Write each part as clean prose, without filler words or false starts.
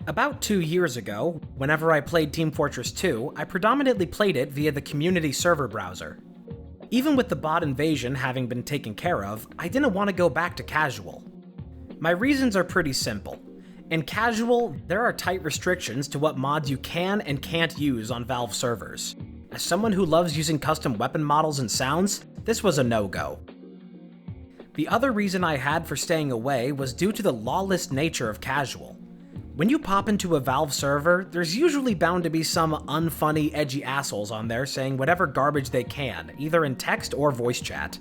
About 2 years ago, whenever I played Team Fortress 2, I predominantly played it via the Community Server browser. Even with the bot invasion having been taken care of, I didn't want to go back to casual. My reasons are pretty simple. In casual, there are tight restrictions to what mods you can and can't use on Valve servers. As someone who loves using custom weapon models and sounds, this was a no-go. The other reason I had for staying away was due to the lawless nature of casual. When you pop into a Valve server, there's usually bound to be some unfunny, edgy assholes on there saying whatever garbage they can, either in text or voice chat.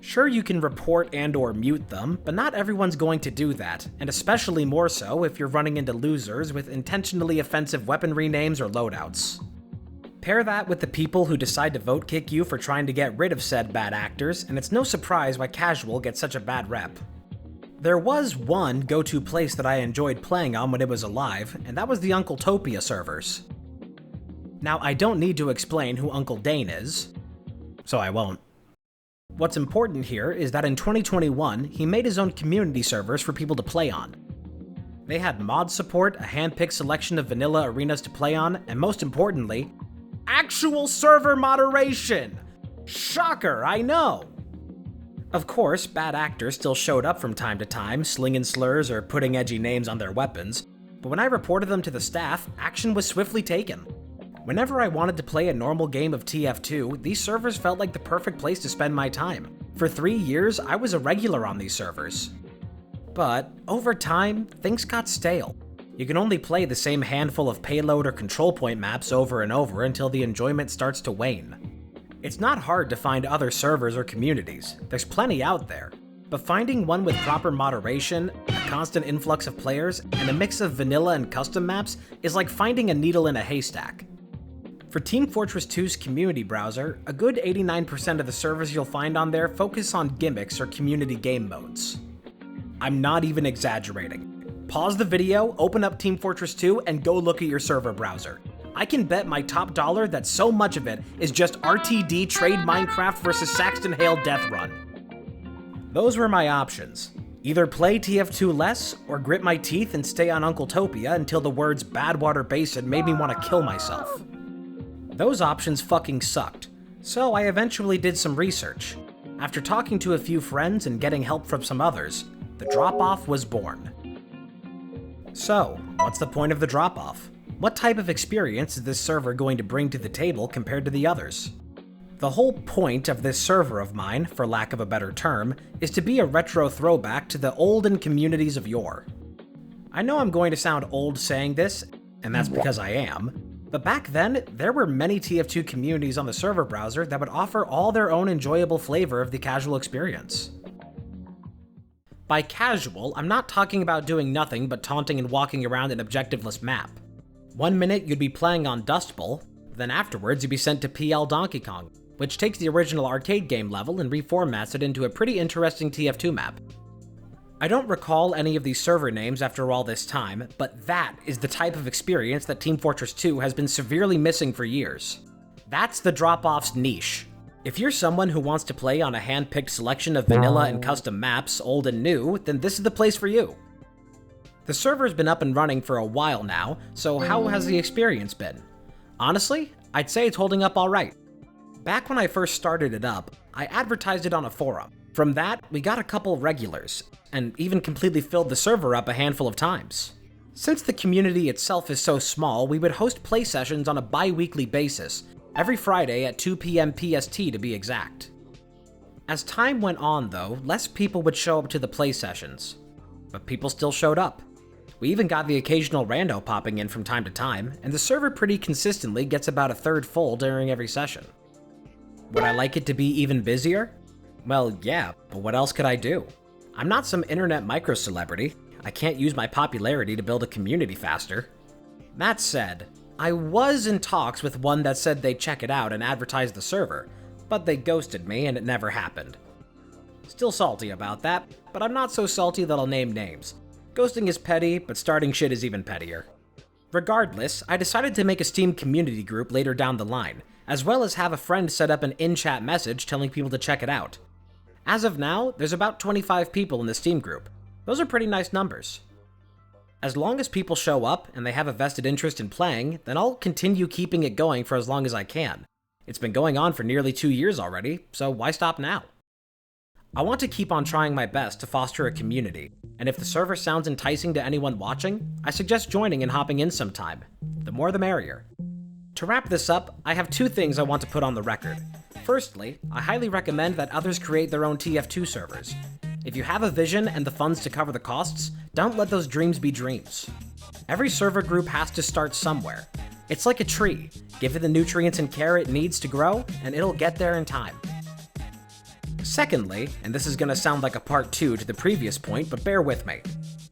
Sure, you can report and or mute them, but not everyone's going to do that, and especially more so if you're running into losers with intentionally offensive weaponry names or loadouts. Pair that with the people who decide to vote kick you for trying to get rid of said bad actors, and it's no surprise why casual gets such a bad rep. There was one go-to place that I enjoyed playing on when it was alive, and that was the Uncletopia servers. Now, I don't need to explain who Uncle Dane is, so I won't. What's important here is that in 2021, he made his own community servers for people to play on. They had mod support, a hand-picked selection of vanilla arenas to play on, and most importantly, actual server moderation! Shocker, I know! Of course, bad actors still showed up from time to time, slinging slurs or putting edgy names on their weapons, but when I reported them to the staff, action was swiftly taken. Whenever I wanted to play a normal game of TF2, these servers felt like the perfect place to spend my time. For 3 years, I was a regular on these servers. But, over time, things got stale. You can only play the same handful of payload or control point maps over and over until the enjoyment starts to wane. It's not hard to find other servers or communities, there's plenty out there, but finding one with proper moderation, a constant influx of players, and a mix of vanilla and custom maps is like finding a needle in a haystack. For Team Fortress 2's community browser, a good 89% of the servers you'll find on there focus on gimmicks or community game modes. I'm not even exaggerating. Pause the video, open up Team Fortress 2, and go look at your server browser. I can bet my top dollar that so much of it is just RTD Trade Minecraft vs Saxton Hale Death Run. Those were my options. Either play TF2 less, or grit my teeth and stay on Uncletopia until the words Badwater Basin made me want to kill myself. Those options fucking sucked, so I eventually did some research. After talking to a few friends and getting help from some others, the drop-off was born. So, what's the point of the drop-off? What type of experience is this server going to bring to the table compared to the others? The whole point of this server of mine, for lack of a better term, is to be a retro throwback to the olden communities of yore. I know I'm going to sound old saying this, and that's because I am, but back then, there were many TF2 communities on the server browser that would offer all their own enjoyable flavor of the casual experience. By casual, I'm not talking about doing nothing but taunting and walking around an objectiveless map. 1 minute you'd be playing on Dust Bowl, then afterwards you'd be sent to PL Donkey Kong, which takes the original arcade game level and reformats it into a pretty interesting TF2 map. I don't recall any of these server names after all this time, but that is the type of experience that Team Fortress 2 has been severely missing for years. That's the drop-off's niche. If you're someone who wants to play on a hand-picked selection of vanilla and custom maps, old and new, then this is the place for you. The server's been up and running for a while now, so how has the experience been? Honestly, I'd say it's holding up alright. Back when I first started it up, I advertised it on a forum. From that, we got a couple regulars, and even completely filled the server up a handful of times. Since the community itself is so small, we would host play sessions on a bi-weekly basis, every Friday at 2 PM PST to be exact. As time went on though, less people would show up to the play sessions, but people still showed up. We even got the occasional rando popping in from time to time, and the server pretty consistently gets about a third full during every session. Would I like it to be even busier? Well, yeah, but what else could I do? I'm not some internet micro-celebrity. I can't use my popularity to build a community faster. That said, I was in talks with one that said they'd check it out and advertise the server, but they ghosted me and it never happened. Still salty about that, but I'm not so salty that I'll name names. Ghosting is petty, but starting shit is even pettier. Regardless, I decided to make a Steam community group later down the line, as well as have a friend set up an in-chat message telling people to check it out. As of now, there's about 25 people in the Steam group. Those are pretty nice numbers. As long as people show up and they have a vested interest in playing, then I'll continue keeping it going for as long as I can. It's been going on for nearly 2 years already, so why stop now? I want to keep on trying my best to foster a community, and if the server sounds enticing to anyone watching, I suggest joining and hopping in sometime. The more the merrier. To wrap this up, I have 2 things I want to put on the record. Firstly, I highly recommend that others create their own TF2 servers. If you have a vision and the funds to cover the costs, don't let those dreams be dreams. Every server group has to start somewhere. It's like a tree. Give it the nutrients and care it needs to grow, and it'll get there in time. Secondly, and this is going to sound like a part 2 to the previous point, but bear with me.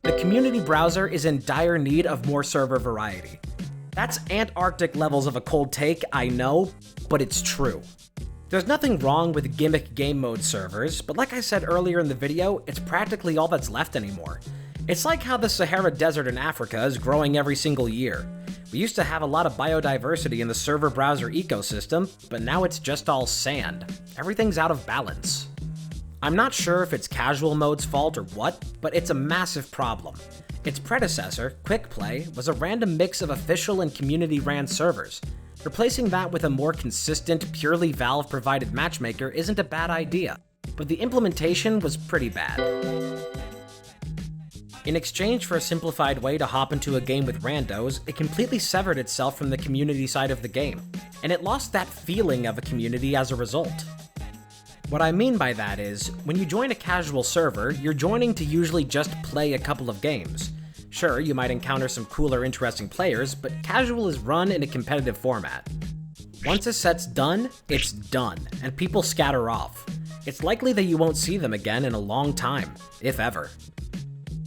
The community browser is in dire need of more server variety. That's Antarctic levels of a cold take, I know, but it's true. There's nothing wrong with gimmick game mode servers, but like I said earlier in the video, it's practically all that's left anymore. It's like how the Sahara Desert in Africa is growing every single year. We used to have a lot of biodiversity in the server browser ecosystem, but now it's just all sand. Everything's out of balance. I'm not sure if it's casual mode's fault or what, but it's a massive problem. Its predecessor, Quick Play, was a random mix of official and community-ran servers. Replacing that with a more consistent, purely Valve-provided matchmaker isn't a bad idea, but the implementation was pretty bad. In exchange for a simplified way to hop into a game with randos, it completely severed itself from the community side of the game, and it lost that feeling of a community as a result. What I mean by that is, when you join a casual server, you're joining to usually just play a couple of games. Sure, you might encounter some cool or interesting players, but casual is run in a competitive format. Once a set's done, it's done, and people scatter off. It's likely that you won't see them again in a long time, if ever.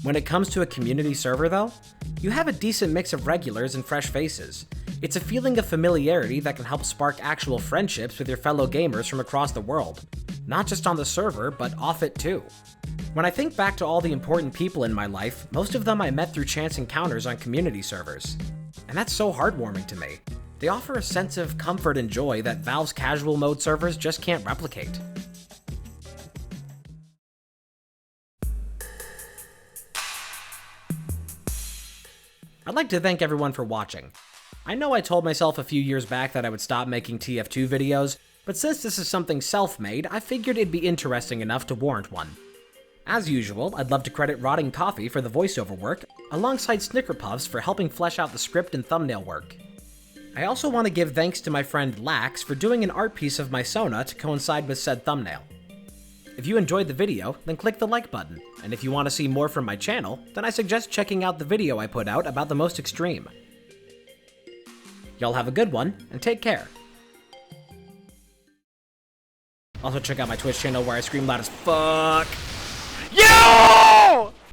When it comes to a community server though, you have a decent mix of regulars and fresh faces. It's a feeling of familiarity that can help spark actual friendships with your fellow gamers from across the world. Not just on the server, but off it too. When I think back to all the important people in my life, most of them I met through chance encounters on community servers. And that's so heartwarming to me. They offer a sense of comfort and joy that Valve's casual mode servers just can't replicate. I'd like to thank everyone for watching. I know I told myself a few years back that I would stop making TF2 videos, but since this is something self-made, I figured it'd be interesting enough to warrant one. As usual, I'd love to credit Rotting Coffee for the voiceover work, alongside Snicker Puffs for helping flesh out the script and thumbnail work. I also want to give thanks to my friend Lax for doing an art piece of my Sona to coincide with said thumbnail. If you enjoyed the video, then click the like button, and if you want to see more from my channel, then I suggest checking out the video I put out about the most extreme. Y'all have a good one, and take care. Also check out my Twitch channel where I scream loud as fuck.